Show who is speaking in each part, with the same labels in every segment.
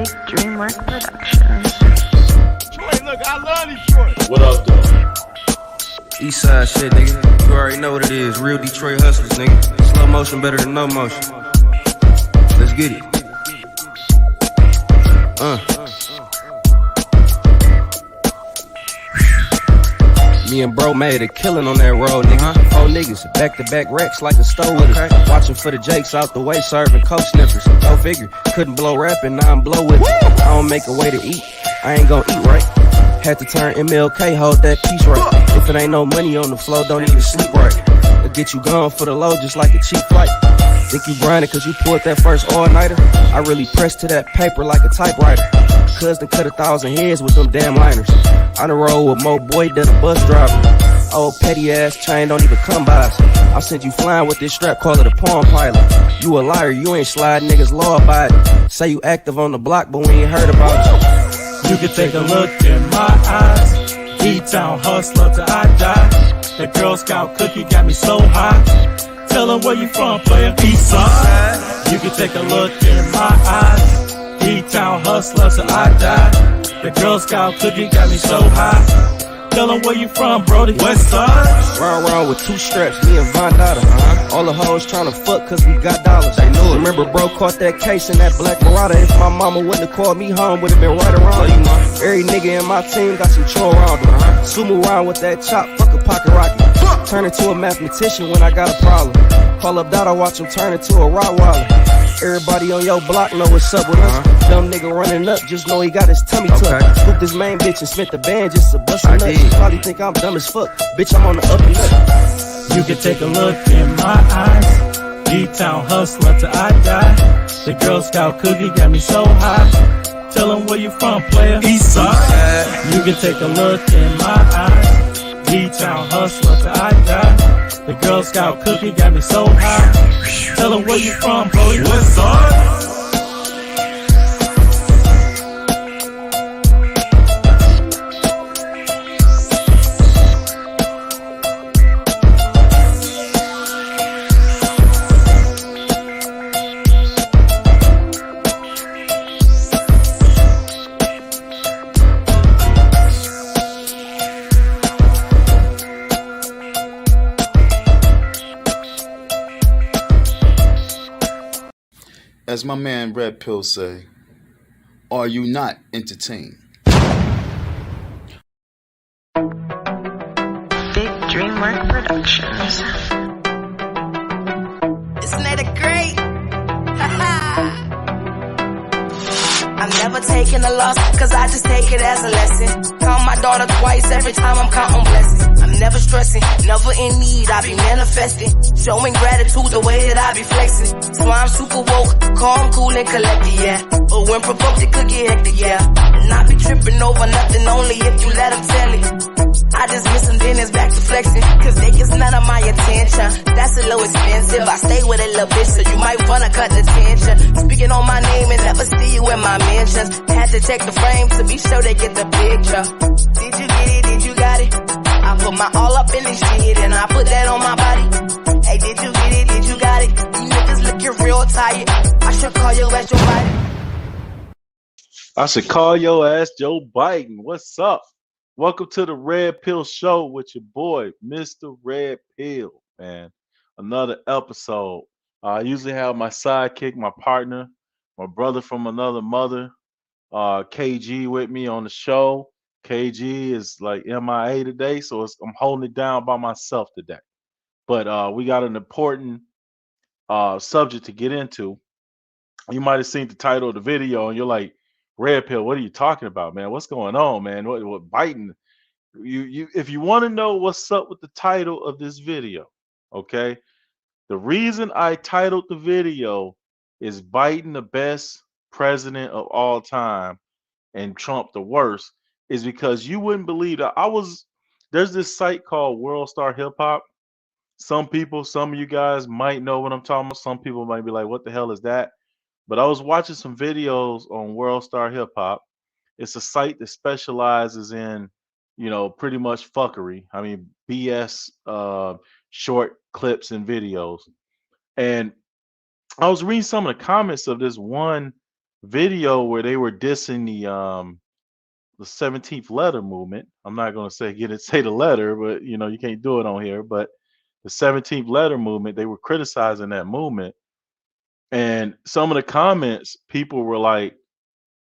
Speaker 1: Big Dreamwork Productions.
Speaker 2: Hey, look, I love these shorts.
Speaker 3: What up, though?
Speaker 4: Eastside shit, nigga. You already know what it is. Real Detroit hustlers, nigga. Slow motion better than no motion. Let's get it. Me and bro made a killing on that road, nigga. 4 niggas, back-to-back racks like a store with it. Watching for the Jakes out the way, serving coke sniffers. Go figure, couldn't blow rapping, now I'm blow with it. I don't make a way to eat, I ain't gon' eat right. Had to turn MLK, hold that piece right. If it ain't no money on the floor, don't even sleep right. It'll get you gone for the low just like a cheap flight. Think you grinding cause you pulled that first all-nighter? I really pressed to that paper like a typewriter. Cuz done cut 1,000 heads with them damn liners. I done roll with more boy than a bus driver. Old petty ass chain don't even come by us. I sent you flying with this strap, call it a palm pilot. You a liar, you ain't slide niggas law abiding. Say you active on the block, but we ain't heard about you.
Speaker 5: You can take a look in my eyes. E-Town hustler till I die. The Girl Scout cookie got me so high. Tell them where you from, player. East side. You can take a look in my eyes. E-Town hustler till I die. The Girl Scout cookie got me so high. Tell them where you from, Brody. West side.
Speaker 4: Round with 2 straps, me and Von Dada. All the hoes tryna fuck cause we got dollars. They knew it. Remember bro caught that case in that black Marauder. If my mama wouldn't have called me home, would've been right around you. Every nigga in my team got some chore around them. Sumo around with that chop, fuck a pocket rocket. Turn into a mathematician when I got a problem. Call up Dada, watch him turn into a Rottweiler. Everybody on your block know what's up with us. Dumb nigga running up, just know he got his tummy tucked. Scooped his main bitch and spent the band just to bust a nut. She probably think I'm dumb as fuck. Bitch, I'm on the up and up.
Speaker 5: You can take a look in my eyes. D-Town hustler till I die. The Girl Scout cookie got me so high. Tell them where you from, player. East side. You can take a look in my eyes. D-Town hustler till I die. The Girl Scout cookie got me so high. Tell them where you from, Brody. West side.
Speaker 3: As my man Red Pill say, are you not entertained?
Speaker 1: Big Dreamwork Productions.
Speaker 6: Isn't that great? I'm never taking a loss, cause I just take it as a lesson. Count my daughter twice every time I'm counting blessings. I'm never stressing, never in need, I be manifesting. Showing gratitude the way that I be flexing. So I'm super woke, calm, cool, and collected, yeah. But when provoked, it could get hectic, yeah. And I be tripping over nothing, only if you let them tell it. I just miss them, then it's back to flexing. Cause they get none of my attention. That's a little expensive. I stay with a little bitch, so you might wanna cut the tension. Speaking on my name and never see you in my mentions. Had to check the frame to be sure they get the picture. Did you get it? Did you got it? I put my all up in this shit and I put that on my body. Hey, did you get it? Did you got it? You niggas looking real tired. I should call your ass Joe Biden.
Speaker 5: I should call your ass Joe Biden. What's up? Welcome to the Red Pill Show with your boy, Mr. Red Pill, man. Another episode. I usually have my sidekick, my partner, my brother from another mother, KG with me on the show. KG is like MIA today, so I'm holding it down by myself today. But we got an important subject to get into. You might have seen the title of the video and you're like, Red Pill, what are you talking about, man? What's going on, man? What Biden? You if you want to know what's up with the title of this video, okay? The reason I titled the video is Biden the best president of all time and Trump the worst is because you wouldn't believe that there's this site called World Star Hip Hop. Some of you guys might know what I'm talking about. Some people might be like, what the hell is that? But I was watching some videos on World Star Hip Hop. It's a site that specializes in, pretty much fuckery. I mean, BS, short clips and videos. And I was reading some of the comments of this one video where they were dissing the 17th letter movement. I'm not gonna say the letter, but you can't do it on here. But the 17th letter movement, they were criticizing that movement, and some of the comments, people were like,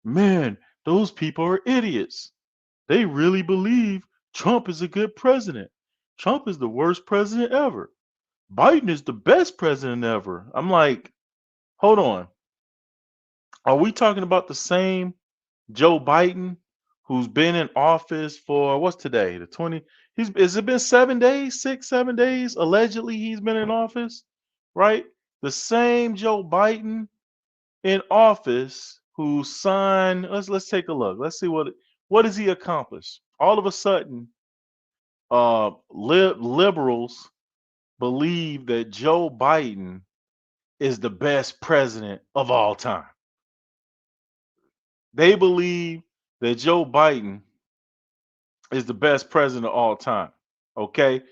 Speaker 5: "Man, those people are idiots. They really believe Trump is a good president. Trump is the worst president ever. Biden is the best president ever." I'm like, hold on. Are we talking about the same Joe Biden who's been in office for what's today? The 20. Has it been 7 days, 6, 7 days? Allegedly, he's been in office, right? The same Joe Biden in office who signed. Let's take a look. Let's see what has he accomplished. All of a sudden, liberals believe that Joe Biden is the best president of all time. They believe that Joe Biden is the best president of all time. Okay?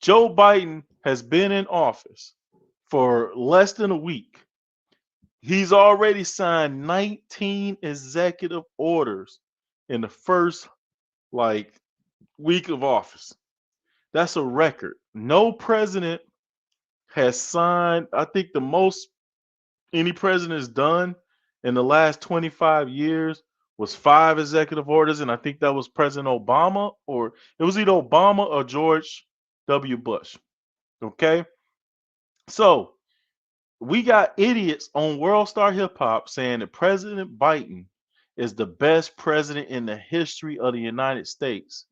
Speaker 5: Joe Biden has been in office for less than a week. He's already signed 19 executive orders in the first week of office. That's a record. No president has signed, I think the most any president has done in the last 25 years was 5 executive orders, and I think that was President Obama, or it was either Obama or George W. Bush. Okay? So we got idiots on World Star Hip Hop saying that President Biden is the best president in the history of the United States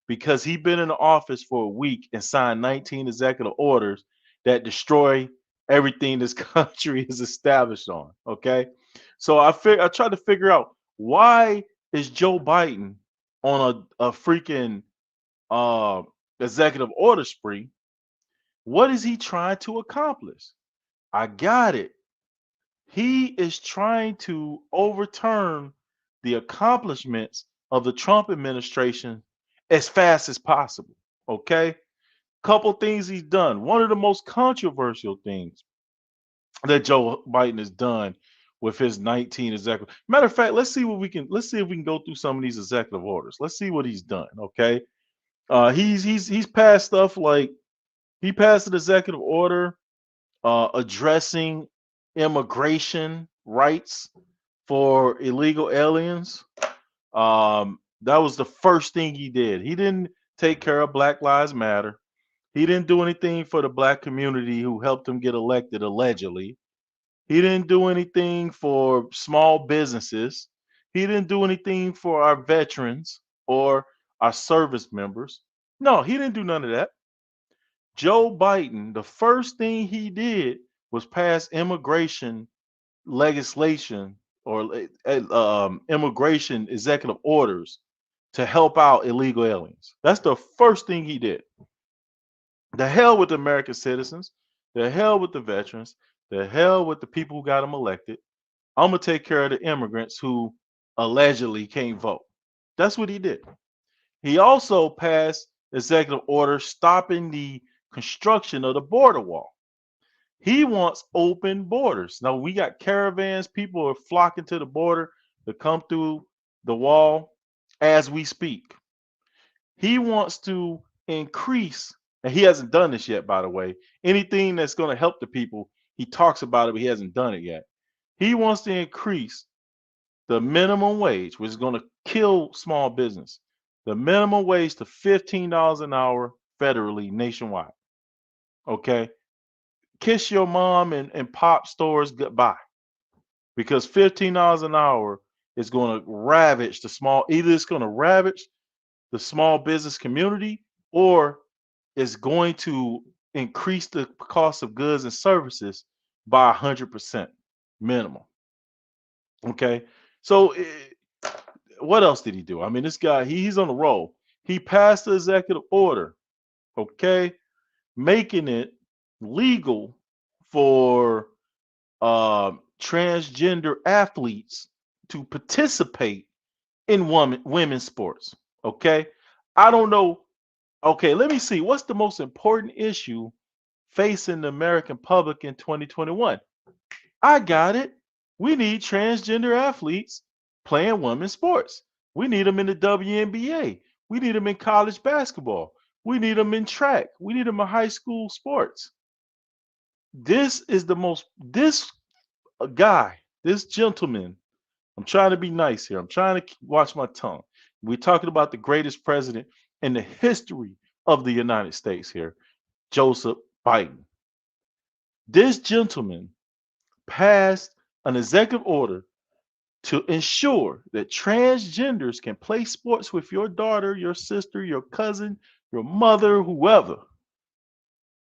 Speaker 5: because he's been in the office for a week and signed 19 executive orders that destroy everything this country is established on. Okay, so I tried to figure out, why is Joe Biden on a freaking executive order spree? What is he trying to accomplish? I got it. He is trying to overturn the accomplishments of the Trump administration as fast as possible. Okay? Couple things he's done. One of the most controversial things that Joe Biden has done with his 19 executive. Matter of fact, let's see if we can go through some of these executive orders. Let's see what he's done. Okay. He's passed stuff like, he passed an executive order addressing immigration rights for illegal aliens. That was the first thing he did. He didn't take care of Black Lives Matter. He didn't do anything for the Black community who helped him get elected, allegedly. He didn't do anything for small businesses. He didn't do anything for our veterans or our service members. No, he didn't do none of that. Joe Biden, the first thing he did was pass immigration legislation or immigration executive orders to help out illegal aliens. That's the first thing he did. The hell with the American citizens. The hell with the veterans. The hell with the people who got him elected. I'm going to take care of the immigrants who allegedly can't vote. That's what he did. He also passed executive order stopping the construction of the border wall. He wants open borders. Now we got caravans. People are flocking to the border to come through the wall as we speak. He wants to increase, and he hasn't done this yet, by the way. Anything that's going to help the people, he talks about it, but he hasn't done it yet. He wants to increase the minimum wage, which is going to kill small business. The minimum wage to $15 an hour federally nationwide. Okay? Kiss your mom and pop stores goodbye, because $15 an hour is going to ravage either it's going to ravage the small business community, or it's going to increase the cost of goods and services by 100% minimum. Okay, so what else did he do? I mean, this guy, he's on the roll. He passed the executive order, okay, making it legal for transgender athletes to participate in women's sports. Okay, I don't know. Okay, let me see. What's the most important issue facing the American public in 2021? I got it. We need transgender athletes playing women's sports. We need them in the WNBA. We need them in college basketball. We need them in track. We need them in high school sports. This is the most, this guy, this gentleman, I'm trying to be nice here. I'm trying to watch my tongue. We're talking about the greatest president in the history of the United States here, Joseph Biden. This gentleman passed an executive order to ensure that transgenders can play sports with your daughter, your sister, your cousin, your mother, whoever.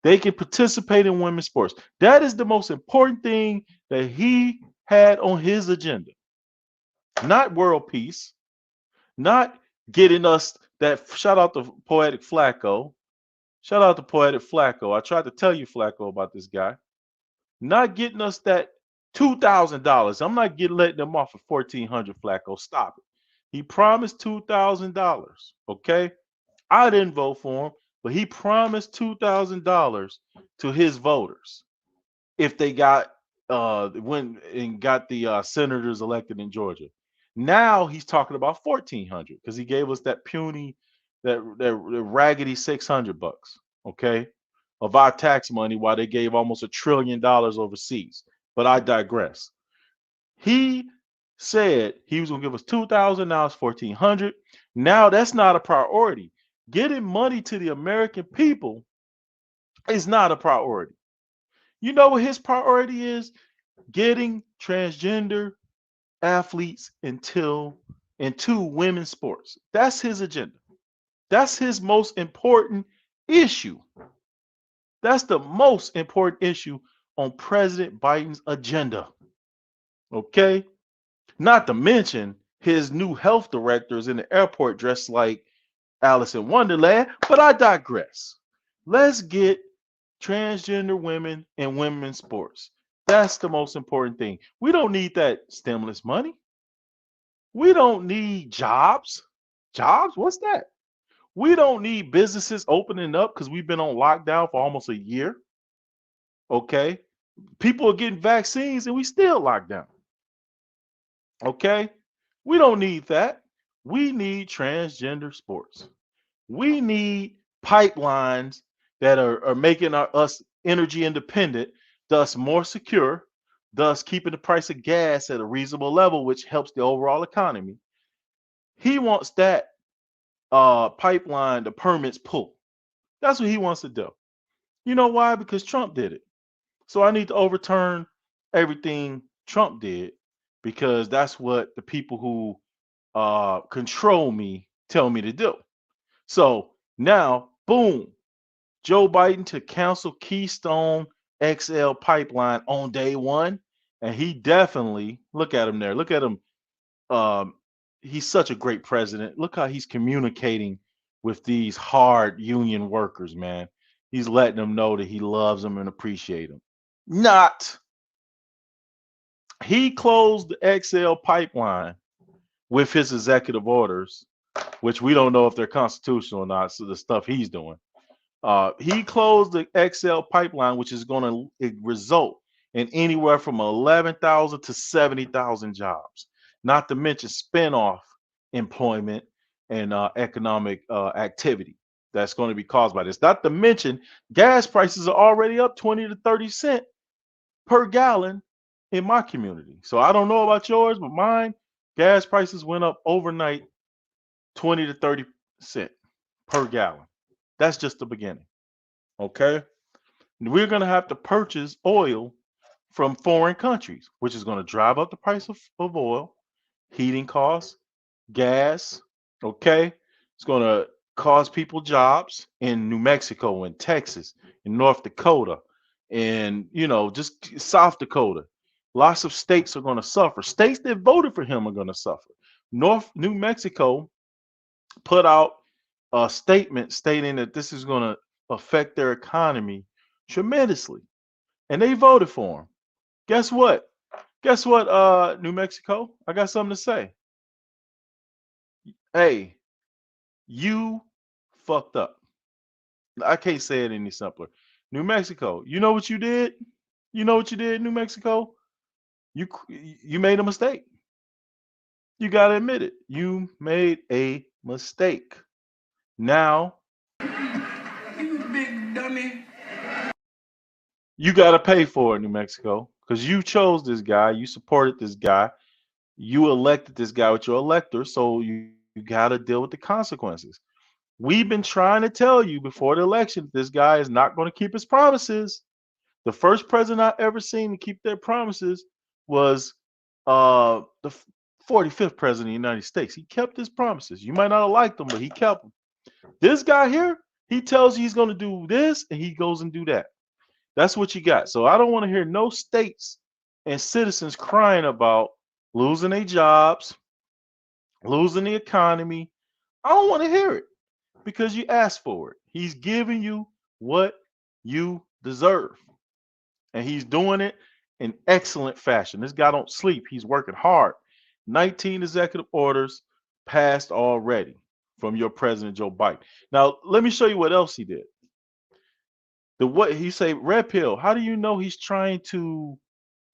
Speaker 5: They can participate in women's sports. That is the most important thing that he had on his agenda. Not world peace, not getting us that. Shout out to Poetic Flacco. Shout out to Poetic Flacco. I tried to tell you, Flacco, about this guy. Not getting us that $2,000. I'm not letting them off of 1,400. Flacco, stop it. He promised $2,000. Okay, I didn't vote for him, but he promised $2,000 to his voters if they got went and got the senators elected in Georgia. Now he's talking about 1,400 because he gave us that puny, that raggedy $600. Okay, of our tax money, while they gave almost $1 trillion overseas. But I digress. He said he was going to give us 2,000. Now it's 1,400. Now that's not a priority. Getting money to the American people is not a priority. You know what his priority is? Getting transgender athletes into women's sports. That's his agenda. That's his most important issue. That's the most important issue on President Biden's agenda. Okay? Not to mention his new health directors in the airport dressed like Alice in Wonderland, but I digress. Let's get transgender women in women's sports. That's the most important thing. We don't need that stimulus money. We don't need jobs. Jobs? What's that? We don't need businesses opening up because we've been on lockdown for almost a year. Okay? People are getting vaccines and we still locked down. Okay? We don't need that. We need transgender sports. We need pipelines that are making us energy independent, thus more secure, thus keeping the price of gas at a reasonable level, which helps the overall economy. He wants that pipeline, the permits pulled. That's what he wants to do. You know why? Because Trump did it. So I need to overturn everything Trump did because that's what the people who control me tell me to do. So now, boom, Joe Biden to cancel Keystone XL pipeline on day one. And he definitely, look at him there. Look at him. He's such a great president. Look how he's communicating with these hard union workers, man. He's letting them know that he loves them and appreciates them. Not. He closed the XL pipeline with his executive orders, which we don't know if they're constitutional or not. So the stuff he's doing. He closed the XL pipeline, which is going to result in anywhere from 11,000 to 70,000 jobs, not to mention spin-off employment and economic activity that's going to be caused by this. Not to mention gas prices are already up 20 to 30 cents per gallon in my community. So I don't know about yours, but mine, gas prices went up overnight 20 to 30 cents per gallon. That's just the beginning. Okay. We're going to have to purchase oil from foreign countries, which is going to drive up the price of oil, heating costs, gas. Okay. It's going to cause people jobs in New Mexico and Texas, in North Dakota, and, just South Dakota. Lots of states are going to suffer. States that voted for him are going to suffer. New Mexico put out a statement stating that this is going to affect their economy tremendously. And they voted for him. Guess what? New Mexico? I got something to say. Hey, you fucked up. I can't say it any simpler. New Mexico, you know what you did? You know what you did, New Mexico? You made a mistake. You got to admit it. You made a mistake. Now,
Speaker 2: You big dummy.
Speaker 5: you got to pay for it, New Mexico, because you chose this guy. You supported this guy. You elected this guy with your elector. So you got to deal with the consequences. We've been trying to tell you before the election this guy is not going to keep his promises. The first president I ever seen to keep their promises was the 45th president of the United States. He kept his promises. You might not have liked him, but he kept them. This guy here, he tells you he's going to do this, and he goes and do that. That's what you got. So I don't want to hear no states and citizens crying about losing their jobs, losing the economy. I don't want to hear it because you asked for it. He's giving you what you deserve. And he's doing it in excellent fashion. This guy don't sleep. He's working hard. 19 executive orders passed already from your president, Joe Biden. Now, let me show you what else he did. What he say, red pill. How do you know he's trying to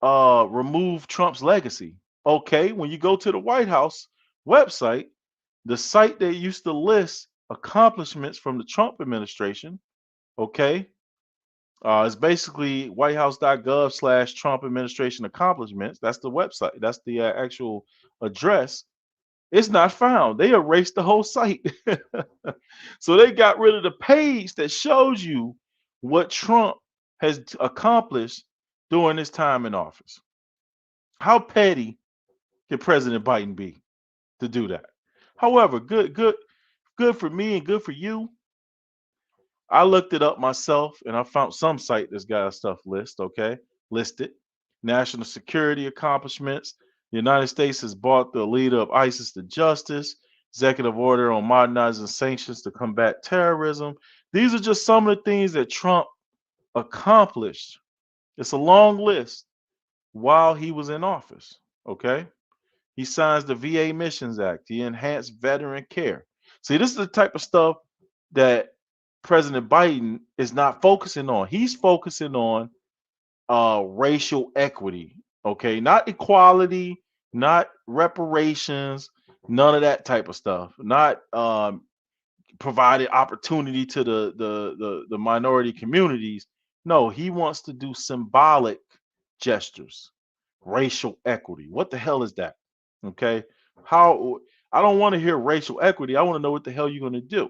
Speaker 5: remove Trump's legacy? Okay, when you go to the White House website, the site that used to list accomplishments from the Trump administration, okay, it's basically whitehouse.gov/Trump administration accomplishments. That's the website. That's the actual address. It's not found. They erased the whole site. So they got rid of the page that shows you what Trump has accomplished during his time in office. How petty can President Biden be to do that? However, good for me and good for you. I looked it up myself and I found some site that's got a stuff listed. National security accomplishments. The United States has brought the leader of ISIS to justice. Executive order on modernizing sanctions to combat terrorism. These are just some of the things that Trump accomplished. It's a long list while he was in office. Okay. He signs the VA Missions Act. He enhanced veteran care. See, this is the type of stuff that President Biden is not focusing on. He's focusing on racial equity, okay? Not equality, not reparations, none of that type of stuff. Not providing opportunity to the minority communities. No, he wants to do symbolic gestures. Racial equity. What the hell is that? Okay? How I don't want to hear racial equity. I want to know what the hell you're going to do.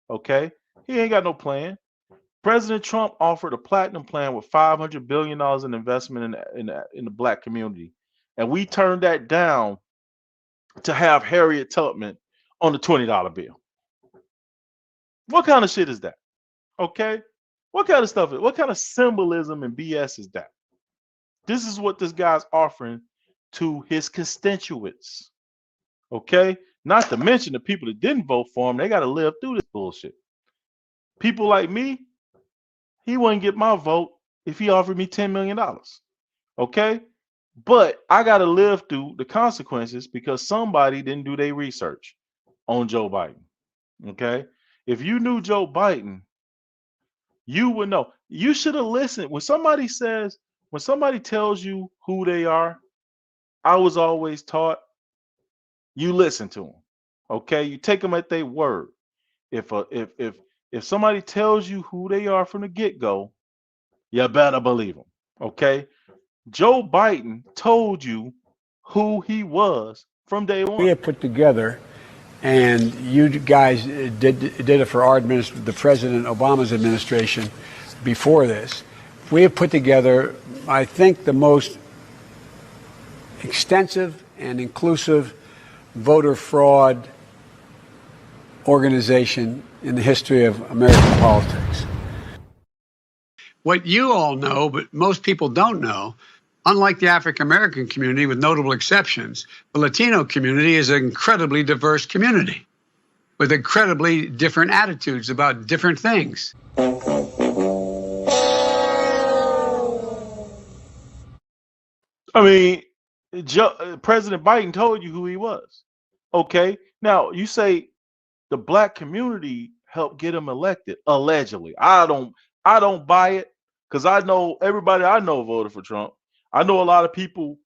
Speaker 5: Okay? He ain't got no plan. President Trump offered a platinum plan with $500 billion in investment in the black community. And we turned that down to have Harriet Tubman on the $20 bill. What kind of shit is that? Okay? What kind of stuff is what kind of symbolism and BS is that? This is what this guy's offering to his constituents. Okay? Not to mention the people that didn't vote for him, they got to live through this bullshit. People like me, he wouldn't get my vote if he offered me $10 million. Okay? But I got to live through the consequences because somebody didn't do their research on Joe Biden. Okay? If you knew Joe Biden, you would know. You should have listened. When somebody tells you who they are, I was always taught, you listen to them. Okay? You take them at their word. If somebody tells you who they are from the get-go, you better believe them. Okay? Joe Biden told you who he was from day one.
Speaker 7: We have put together, and you guys did it for our administration, the President Obama's administration before this. We have put together, I think, the most extensive and inclusive voter fraud organization in the history of American politics. What you all know, but most people don't know, unlike the African American community, with notable exceptions, the Latino community is an incredibly diverse community with incredibly different attitudes about different things.
Speaker 5: I mean, President Biden told you who he was. Okay? Now, you say the black community helped get him elected, allegedly. I don't buy it because I know everybody I know voted for Trump. I know a lot of people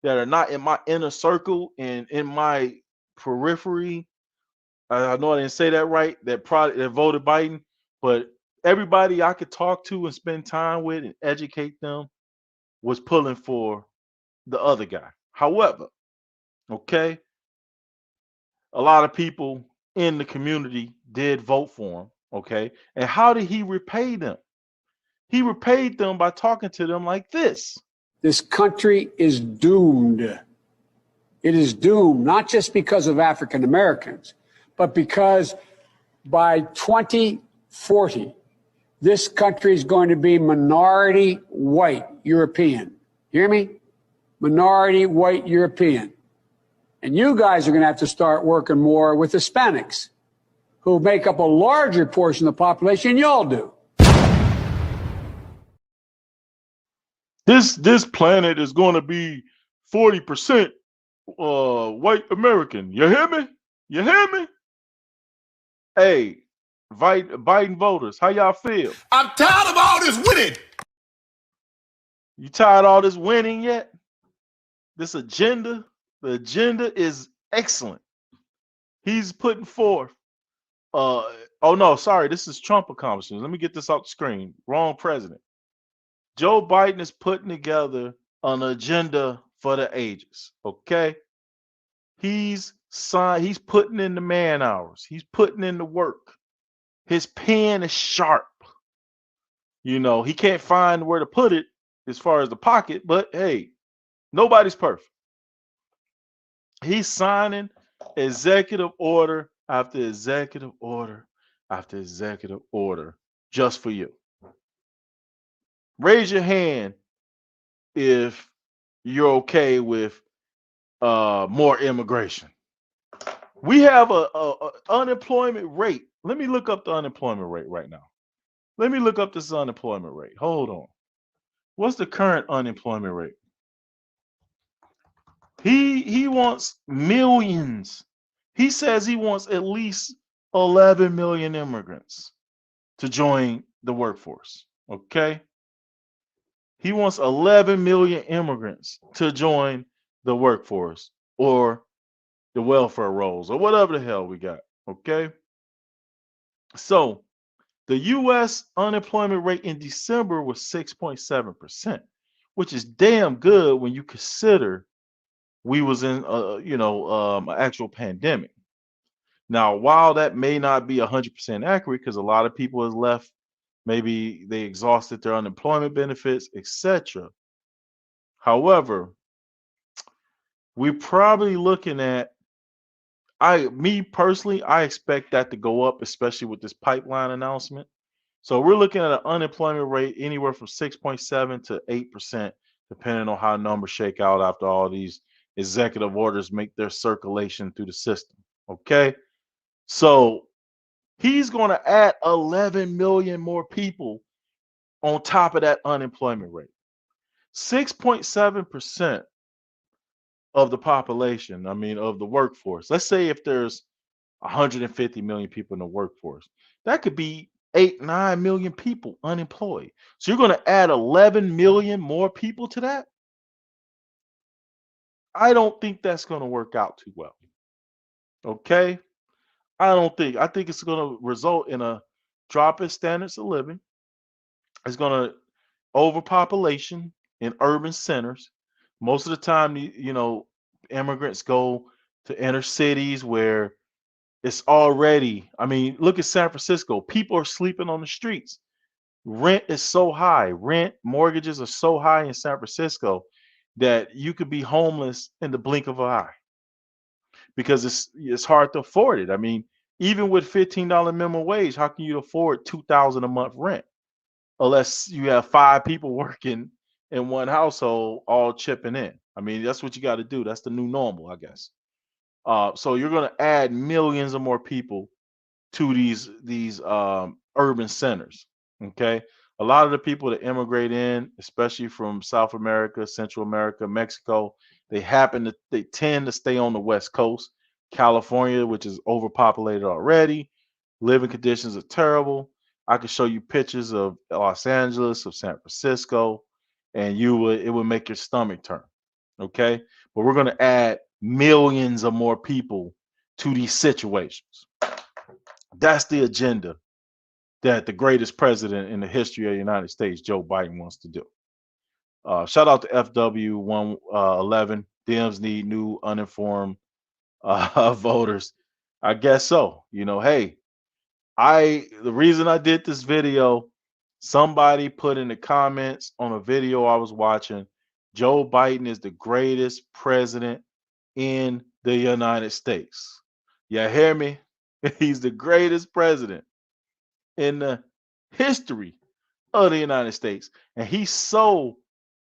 Speaker 5: that are not in my inner circle and in my periphery. I know I didn't say that right. That voted Biden, but everybody I could talk to and spend time with and educate them was pulling for the other guy. However, okay, a lot of people in the community did vote for him. Okay, and how did he repay them? He repaid them by talking to them like this.
Speaker 7: This country is doomed. It is doomed, not just because of African Americans, but because by 2040, this country is going to be minority white European. You hear me? Minority white European. And you guys are going to have to start working more with Hispanics, who make up a larger portion of the population than y'all do.
Speaker 5: This planet is going to be 40% white American. You hear me? You hear me? Hey, Biden voters, how y'all feel?
Speaker 2: I'm tired of all this winning.
Speaker 5: You tired of all this winning yet? This agenda, the agenda is excellent. He's putting forth. Oh no, sorry, this is Trump accomplishments. Let me get this off the screen. Wrong president. Joe Biden is putting together an agenda for the ages. Okay, he's putting in the man hours. He's putting in the work. His pen is sharp. You know, he can't find where to put it as far as the pocket, but hey, nobody's perfect. He's signing executive order after executive order after executive order just for you. Raise your hand if you're okay with more immigration. We have a unemployment rate. Let me look up the unemployment rate right now. Let me look up this unemployment rate. Hold on. What's the current unemployment rate? He wants millions. He says he wants at least 11 million immigrants to join the workforce. Okay? He wants 11 million immigrants to join the workforce or the welfare rolls or whatever the hell we got. Okay? So the US unemployment rate in December was 6.7%, which is damn good when you consider we was in an actual pandemic. Now, while that may not be 100% accurate because a lot of people has left, maybe they exhausted their unemployment benefits, etc. However, we're probably looking at me personally, I expect that to go up, especially with this pipeline announcement. So we're looking at an unemployment rate anywhere from 6.7 to 8%, depending on how numbers shake out after all these executive orders make their circulation through the system. Okay. So he's going to add 11 million more people on top of that unemployment rate. 6.7% of the population, of the workforce. Let's say if there's 150 million people in the workforce, that could be 9 million people unemployed. So you're going to add 11 million more people to that? I don't think that's going to work out too well. Okay? I think it's going to result in a drop in standards of living. It's going to overpopulation in urban centers. Most of the time, immigrants go to inner cities where it's already, look at San Francisco. People are sleeping on the streets. Rent is so high. Mortgages are so high in San Francisco that you could be homeless in the blink of an eye because it's hard to afford it. Even with $15 minimum wage, how can you afford $2,000 a month rent? Unless you have 5 people working in one household, all chipping in. That's what you got to do. That's the new normal, I guess. So you're going to add millions of more people to these urban centers. Okay, a lot of the people that immigrate in, especially from South America, Central America, Mexico, they tend to stay on the West Coast. California, which is overpopulated already, living conditions are terrible. I could show you pictures of Los Angeles, of San Francisco, and it would make your stomach turn. Okay, but we're going to add millions of more people to these situations. That's the agenda that the greatest president in the history of the United States, Joe Biden, wants to do. Shout out to FW 111. Dems need new uninformed voters. I guess so. You know, hey, the reason I did this video, somebody put in the comments on a video I was watching, Joe Biden is the greatest president in the United States. You hear me? He's the greatest president in the history of the United States. And he's so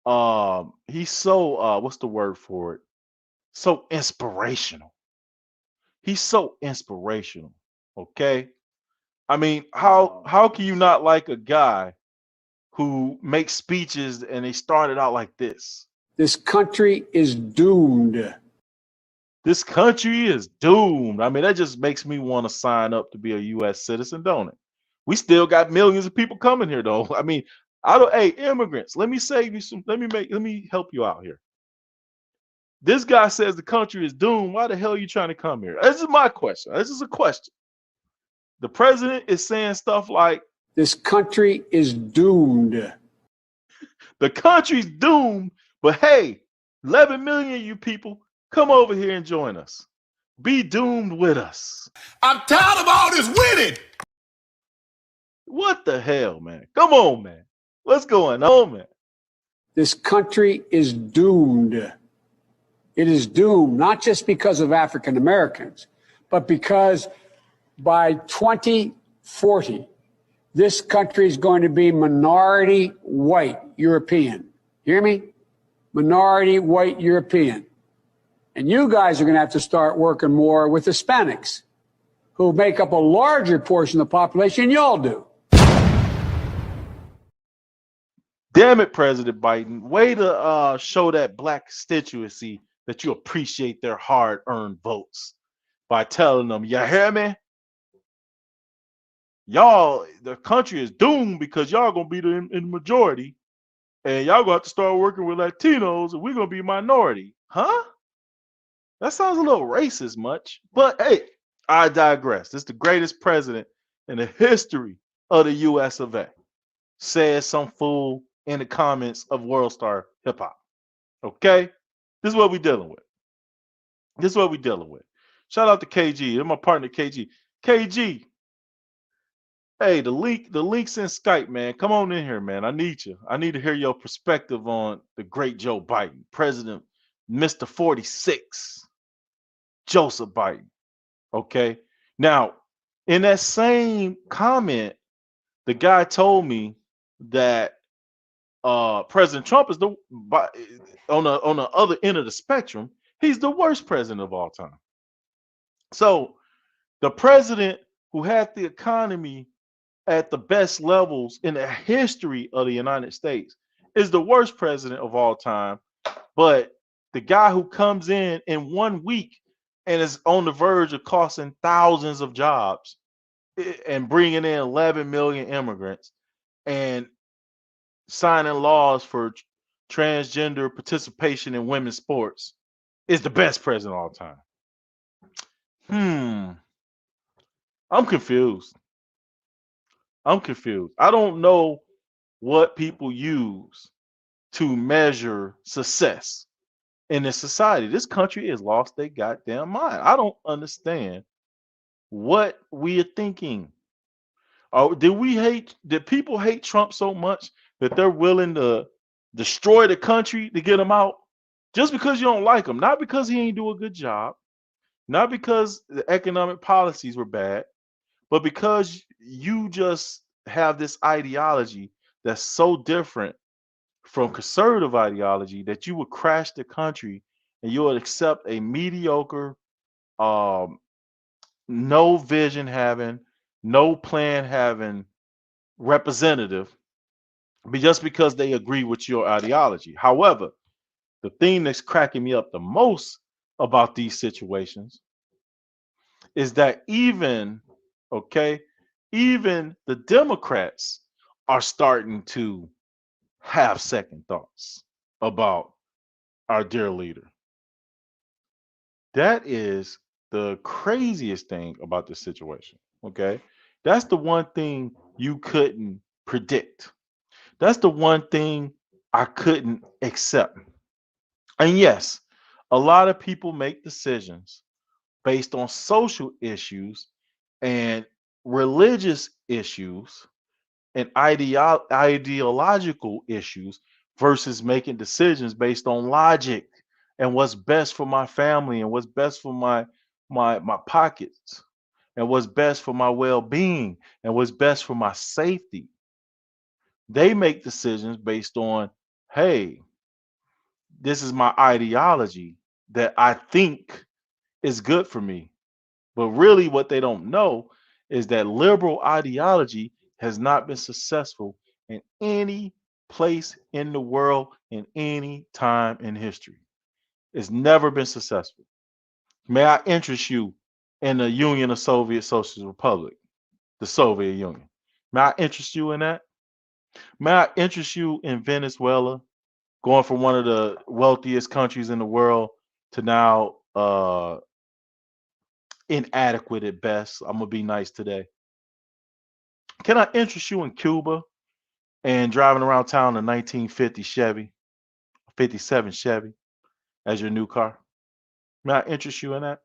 Speaker 5: what's the word for it? So inspirational. He's so inspirational. Okay? I mean, how can you not like a guy who makes speeches and they started out like this?
Speaker 7: This country is doomed.
Speaker 5: This country is doomed. I mean, that just makes me want to sign up to be a U.S. citizen, don't it? We still got millions of people coming here, though. I mean, hey, immigrants, let me save you some. Let me help you out here. This guy says the country is doomed. Why the hell are you trying to come here? This is my question. This is a question. The president is saying stuff like,
Speaker 7: this country is doomed.
Speaker 5: The country's doomed, but hey, 11 million of you people, come over here and join us. Be doomed with us.
Speaker 2: I'm tired of all this winning.
Speaker 5: What the hell, man? Come on, man. What's going on, man?
Speaker 7: This country is doomed. It is doomed, not just because of African Americans, but because by 2040, this country is going to be minority white European. Hear me? Minority white European. And you guys are going to have to start working more with Hispanics, who make up a larger portion of the population than y'all do.
Speaker 5: Damn it, President Biden. Way to show that black constituency that you appreciate their hard-earned votes by telling them, you hear me? Y'all, the country is doomed because y'all gonna be in the majority, and y'all gonna have to start working with Latinos, and we're gonna be minority. Huh? That sounds a little racist, much. But hey, I digress. This is the greatest president in the history of the US of A. Says some fool in the comments of World Star Hip Hop. Okay? This is what we're dealing with. This is what we're dealing with. Shout out to KG. They're my partner, KG. KG. Hey, the link's in Skype, man. Come on in here, man. I need you. I need to hear your perspective on the great Joe Biden, President Mr. 46, Joseph Biden. Okay. Now, in that same comment, the guy told me that President Trump is on the other end of the spectrum. He's the worst president of all time. So the president who had the economy at the best levels in the history of the United States is the worst president of all time. But the guy who comes in 1 week and is on the verge of costing thousands of jobs and bringing in 11 million immigrants and signing laws for transgender participation in women's sports is the best president of all time. I'm confused. I don't know what people use to measure success in this society. This country has lost their goddamn mind. I don't understand what we are thinking. Did people hate Trump so much that they're willing to destroy the country to get him out? Just because you don't like him, not because he ain't do a good job, not because the economic policies were bad, but because you just have this ideology that's so different from conservative ideology that you would crash the country and you would accept a mediocre, no vision having, no plan having representative just because they agree with your ideology. However, the thing that's cracking me up the most about these situations is that even the Democrats are starting to have second thoughts about our dear leader. That is the craziest thing about this situation. Okay. That's the one thing you couldn't predict. That's the one thing I couldn't accept. And yes, a lot of people make decisions based on social issues and religious issues and ideological issues versus making decisions based on logic and what's best for my family and what's best for my pockets and what's best for my well-being and what's best for my safety. They make decisions based on, hey, this is my ideology that I think is good for me. But really, what they don't know is that liberal ideology has not been successful in any place in the world in any time in history. It's never been successful. May I interest you in the Union of Soviet Socialist Republic, the Soviet Union? May I interest you in that? May I interest you in Venezuela, going from one of the wealthiest countries in the world to now inadequate at best? I'm gonna be nice today. Can I interest you in Cuba and driving around town in 1950 Chevy, 57 Chevy as your new car? May I interest you in that?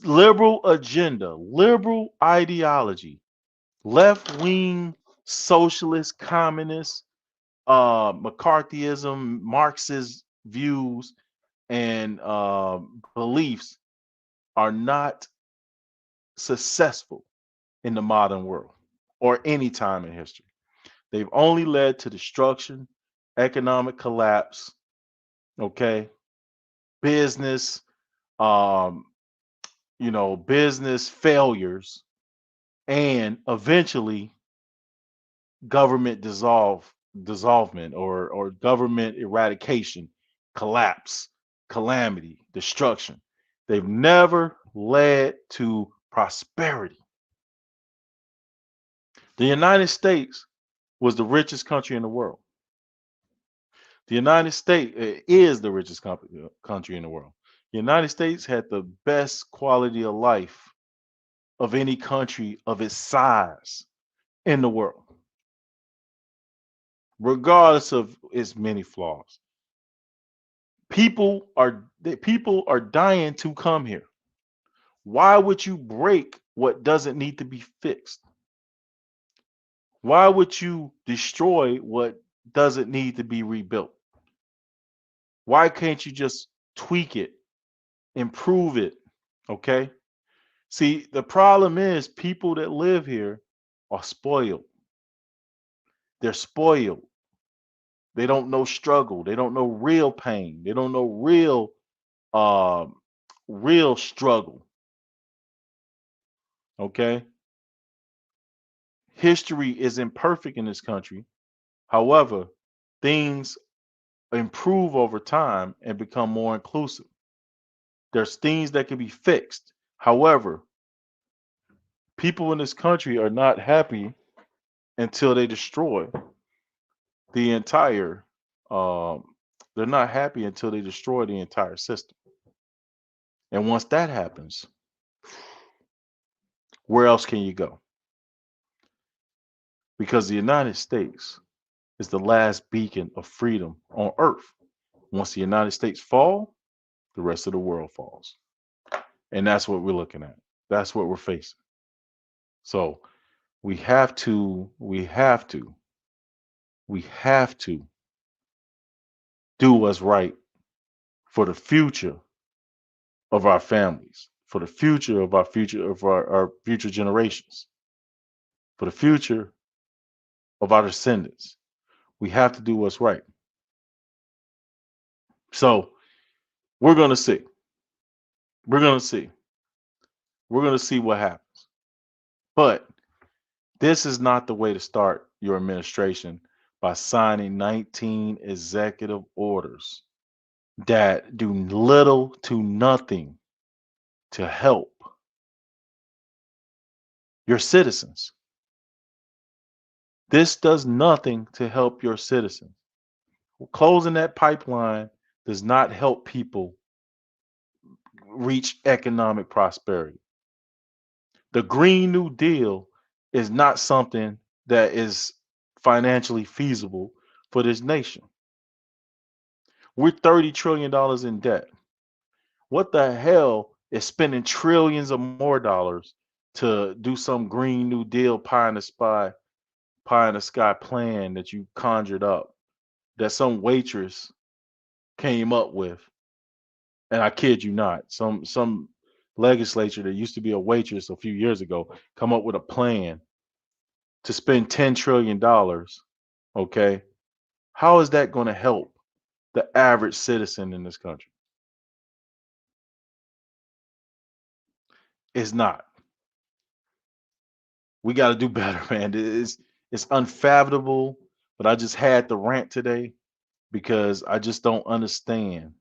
Speaker 5: Liberal agenda, liberal ideology, left wing socialist, communist, McCarthyism, Marxist views and beliefs are not successful in the modern world or any time in history. They've only led to destruction, economic collapse, okay, business, um, business failures, and eventually government dissolvement or government eradication, collapse, calamity, destruction. They've never led to prosperity. The United States was the richest country in the world. The United States is the richest country in the world. The United States had the best quality of life of any country of its size in the world, regardless of its many flaws. People are dying to come here. Why would you break what doesn't need to be fixed? Why would you destroy what doesn't need to be rebuilt? Why can't you just tweak it, improve it? Okay. See, the problem is people that live here are spoiled. They're spoiled. They don't know struggle. They don't know real pain. They don't know uh, real struggle. Okay. History is imperfect in this country. However, things improve over time and become more inclusive. There's things that can be fixed. However, people in this country are not happy until they destroy the entire um, they're not happy until they destroy the entire system. And once that happens, where else can you go? Because the United States is the last beacon of freedom on earth. Once the United States fall, the rest of the world falls. And that's what we're looking at. That's what we're facing. So we have to do what's right for the future of our families, for the future of our future generations, for the future of our descendants. We have to do what's right. So we're gonna see. We're gonna see. We're gonna see what happens. But this is not the way to start your administration by signing 19 executive orders that do little to nothing to help your citizens. This does nothing to help your citizens. Closing that pipeline does not help people reach economic prosperity. The Green New Deal is not something that is financially feasible for this nation. We're $30 trillion in debt. What the hell is spending trillions of more dollars to do some Green New Deal pie in the sky plan that you conjured up, that some waitress came up with? And I kid you not, some legislature that used to be a waitress a few years ago come up with a plan to spend $10 trillion. Okay, how is that going to help the average citizen in this country? It's not. We got to do better, man. It's unfathomable, but I just had to rant today because I just don't understand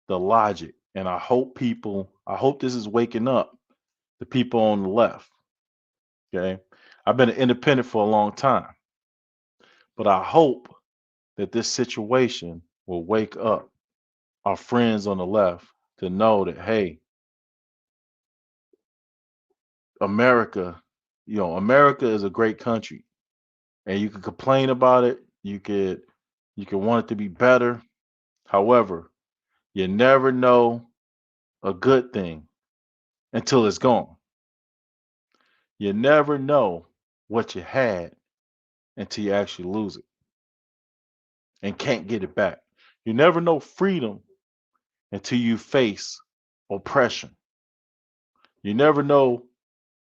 Speaker 5: the logic. And I hope this is waking up the people on the left. Okay. I've been an independent for a long time, but I hope that this situation will wake up our friends on the left to know that, hey, America, America is a great country, and you can complain about it. You could want it to be better. However, you never know a good thing until it's gone. You never know what you had until you actually lose it and can't get it back. You never know freedom until you face oppression. You never know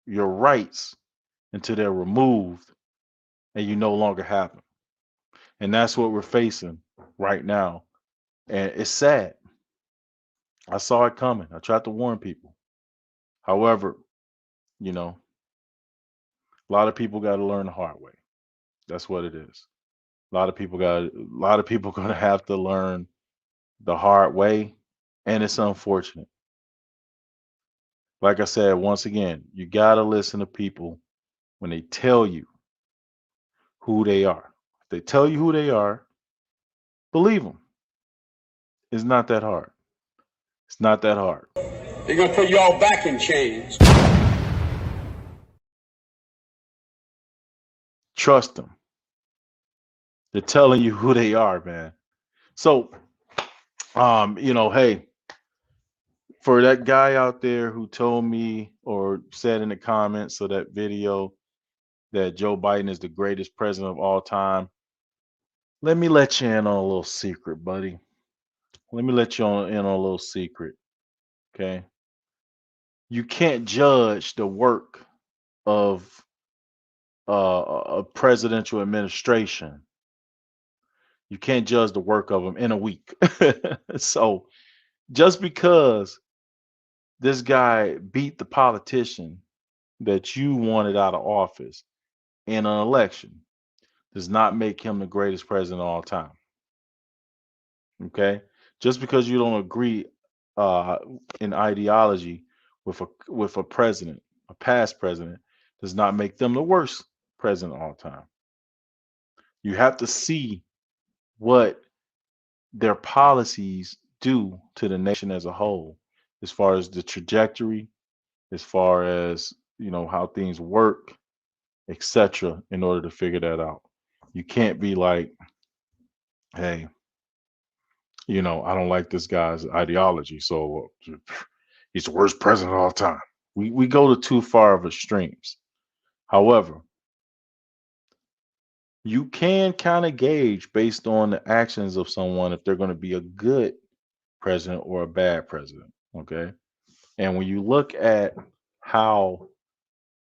Speaker 5: your rights until they're removed and you no longer have them. And that's what we're facing right now. And it's sad. I saw it coming. I tried to warn people. However, you know, a lot of people got to learn the hard way. That's what it is. A lot of people going to have to learn the hard way, and it's unfortunate. Like I said, once again, you got to listen to people when they tell you who they are. If they tell you who they are, believe them. It's not that hard. It's not that hard.
Speaker 2: They're gonna put you all back in chains.
Speaker 5: Trust them. They're telling you who they are, man. So, hey, for that guy out there who told me or said in the comments of that video that Joe Biden is the greatest president of all time, let me let you in on a little secret, buddy. Let me let you in on a little secret. Okay. You can't judge the work of a presidential administration. You can't judge the work of them in a week. So just because this guy beat the politician that you wanted out of office in an election does not make him the greatest president of all time. Okay, just because you don't agree uh, in ideology with a president, a past president, does not make them the worst president of all time. You have to see what their policies do to the nation as a whole, as far as the trajectory, as far as how things work, etc., in order to figure that out. You can't be like, hey, I don't like this guy's ideology, so he's the worst president of all time. We go to too far of extremes. However, you can kind of gauge based on the actions of someone if they're going to be a good president or a bad president. Okay. And when you look at how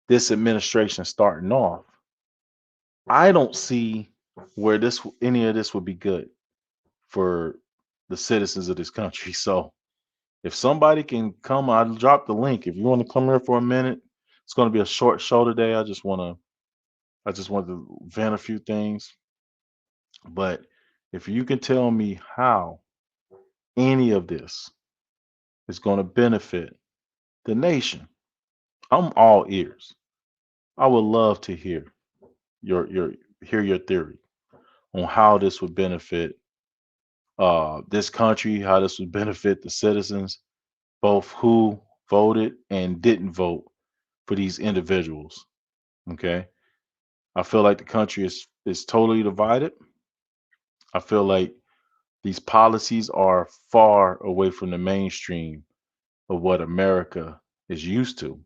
Speaker 5: this administration starting off, I don't see where any of this would be good for the citizens of this country. So if somebody can come, I'll drop the link. If you want to come here for a minute, it's going to be a short show today. I just want to vent a few things. But if you can tell me how any of this is going to benefit the nation, I'm all ears. I would love to hear your theory. on how this would benefit this country, how this would benefit the citizens, both who voted and didn't vote for these individuals. Okay. I feel like the country is totally divided. I feel like these policies are far away from the mainstream of what America is used to.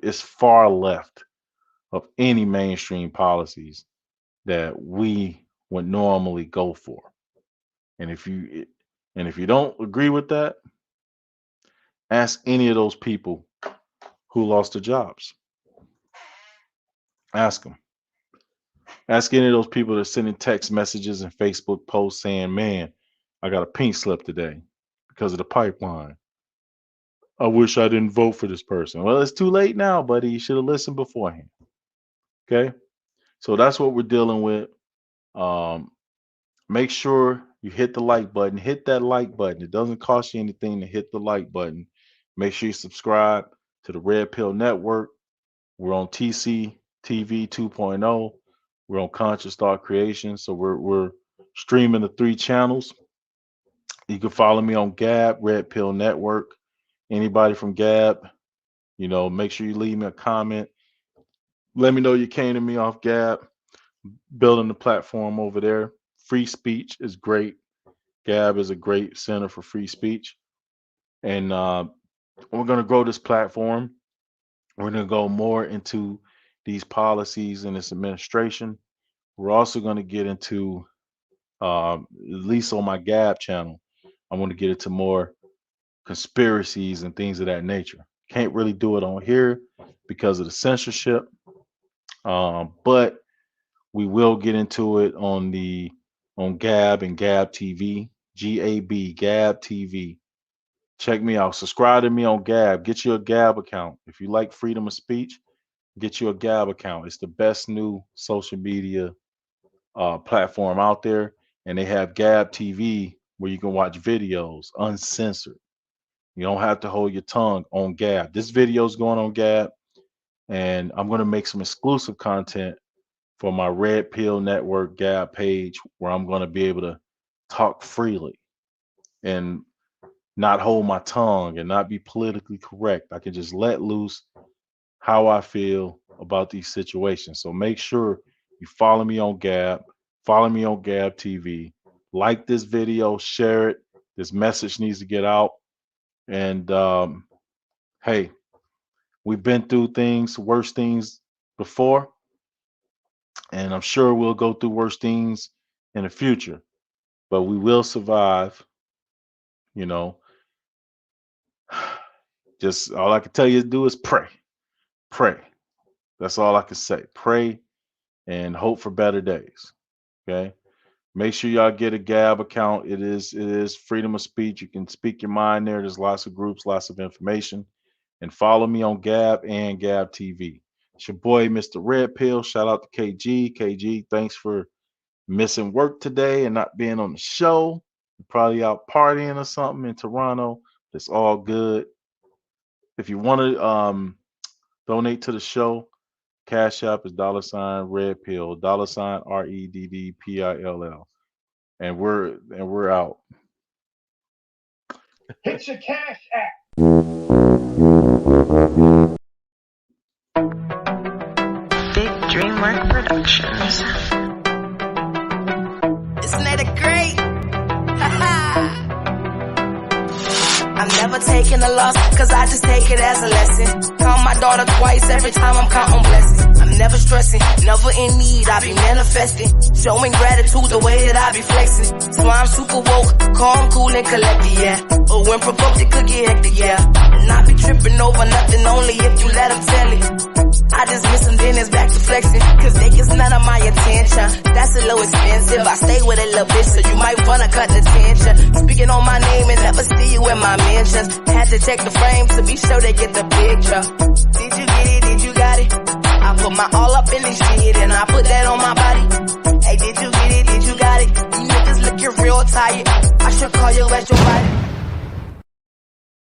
Speaker 5: It's far left of any mainstream policies that we would normally go for. And if you don't agree with that, ask any of those people who lost their jobs. Ask them. Ask any of those people that are sending text messages and Facebook posts saying, man, I got a pink slip today because of the pipeline. I wish I didn't vote for this person. Well, it's too late now, buddy. You should have listened beforehand. Okay? So that's what we're dealing with. Make sure you hit the like button. Hit that like button. It doesn't cost you anything to hit the like button. Make sure you subscribe to the Red Pill Network. We're on T.C.T.V 2.0. We're on Conscious Thought Creation. So we're streaming the 3 channels. You can follow me on Gab, Red Pill Network. Anybody from Gab, make sure you leave me a comment. Let me know you came to me off Gab. Building the platform over there. Free speech is great. Gab is a great center for free speech. And we're going to grow this platform. We're going to go more into these policies and this administration. We're also going to get into, at least on my Gab channel, I want to get into more conspiracies and things of that nature. Can't really do it on here because of the censorship. But we will get into it on Gab and Gab TV, G-A-B, Gab TV. Check me out. Subscribe to me on Gab. Get you a Gab account. If you like freedom of speech, get you a Gab account. It's the best new social media platform out there. And they have Gab TV where you can watch videos uncensored. You don't have to hold your tongue on Gab. This video is going on Gab. And I'm going to make some exclusive content for my Red Pill Network Gab page where I'm going to be able to talk freely and not hold my tongue and not be politically correct. I can just let loose how I feel about these situations. So make sure you follow me on Gab, follow me on Gab TV, like this video, share it. This message needs to get out. And hey, we've been through worse things before. And I'm sure we'll go through worse things in the future, but we will survive. Just all I can tell you to do is pray. Pray. That's all I can say. Pray and hope for better days. Okay. Make sure y'all get a Gab account. It is freedom of speech. You can speak your mind there. There's lots of groups, lots of information. And follow me on Gab and Gab TV. It's your boy, Mr. Red Pill. Shout out to KG. KG, thanks for missing work today and not being on the show. You're probably out partying or something in Toronto. It's all good. If you want to donate to the show, Cash App is $ Red Pill, $ REDDPILL. And we're out.
Speaker 2: Hit your Cash App.
Speaker 1: Big DreamWork Productions.
Speaker 6: Isn't that a great? I'm never taking a loss, cause I just take it as a lesson. Call my daughter twice every time I'm counting blessings. I'm never stressing, never in need, I be manifesting. Showing gratitude the way that I be flexing. So I'm super woke, calm, cool, and collected, yeah. But when provoked, it could get hectic, yeah. And I be tripping over nothing, only if you let them tell it. I just miss them, then it's back to flexing. Cause they get none of my attention. That's a little expensive. I stay with a little bitch, so you might wanna cut the tension. Speaking on my name and never see you in my mentions. Had to check the frame to be sure they get the picture. Did you get it? Did you got it? I put my all up in this shit and I put that on my body. Hey, did you get it? Did you got it? You niggas looking real tired. I should call you as your body.